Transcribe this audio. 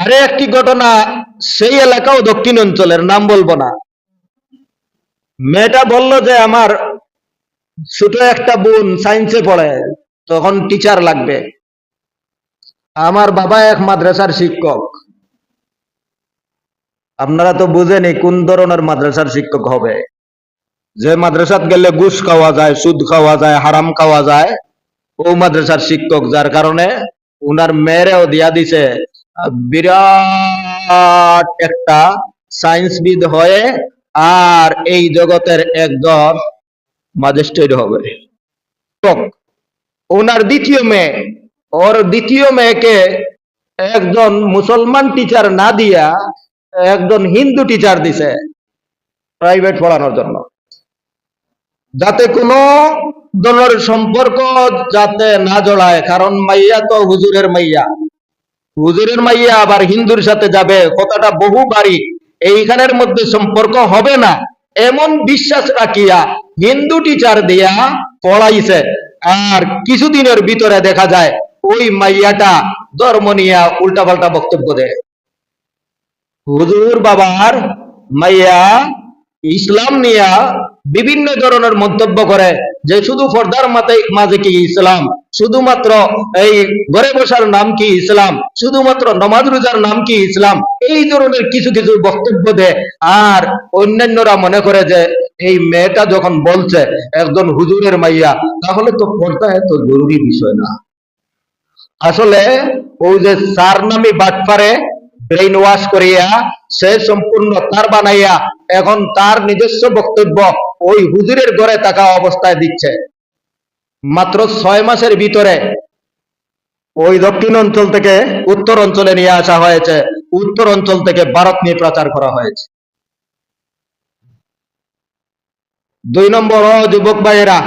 আরে একটি ঘটনা, সেই এলাকাও দক্ষিণ অঞ্চলের, নাম বলবো না। মেয়েটা বলল যে আমার ছোট একটা বোন সায়েন্সে পড়ে, তখন টিচার লাগবে। আমার বাবা এক মাদ্রাসার শিক্ষক। আপনারা তো বুঝেনি কোন ধরনের মাদ্রাসার শিক্ষক হবে। যে মাদ্রাসাত গেলে ঘুষ খাওয়া যায়, সুদ খাওয়া যায়, হারাম খাওয়া যায়, ও মাদ্রাসার শিক্ষক। যার কারণে উনার মেয়েরেও দিয়া দিছে বিরাট একটা সায়েন্সবিদ হয়ে আর এই জগতের একজন ম্যাজিস্ট্রেট হবে। ওনার দ্বিতীয় মেয়ে, ওর দ্বিতীয় মেয়েকে একজন মুসলমান টিচার না দিয়া একজন হিন্দু টিচার দিছে প্রাইভেট পড়ানোর জন্য, যাতে কোনো ধরনের সম্পর্ক যাতে না জড়ায়। কারণ মাইয়া তো হুজুরের মাইয়া, হুজুরের মাইয়া আবার হিন্দুর সাথে যাবে, কথাটা বহু বাড়ি, এইখানের মধ্যে সম্পর্ক হবে না এমন বিশ্বাস রাখিয়া হিন্দু টিচার দিয়া পড়াইছে। আর কিছুদিনের ভিতরে দেখা যায় ওই মাইয়াটা ধর্ম নিয়ে উল্টাপাল্টা বক্তব্য দেয়। হুজুর বাবার মাইয়া ইসলাম নিয়া বিভিন্ন ধরনের মন্তব্য করে, যে শুধু পর্দার মাঝে কি ইসলাম, শুধুমাত্র এই ঘরে বসার নাম কি ইসলাম, শুধুমাত্র নামাজ রোজার নাম কি ইসলাম, এই ধরনের কিছু কিছু বক্তব্য দেয়। আর অন্যান্যরা মনে করে যে এই মেয়েটা যখন বলছে একজন হুজুরের মাইয়া, তাহলে তো পর্দা এত জরুরি বিষয় না। আসলে ওই যে সার নামী বাটপারে ব্রেইন ওয়াশ করিয়া সে সম্পূর্ণ তার বানাইয়া এখন তার নিজস্ব বক্তব্য ওই হুজুরের ঘরে থাকা অবস্থায় দিচ্ছে। মাত্র 6 মাসের ভিতরে ওই দক্ষিণ অঞ্চল থেকে উত্তর অঞ্চলে নিয়ে আসা হয়েছে, উত্তর অঞ্চল থেকে ভারত নিয়ে প্রচার করা হয়েছে। 2 নম্বর, যুবক ভাইয়েরা,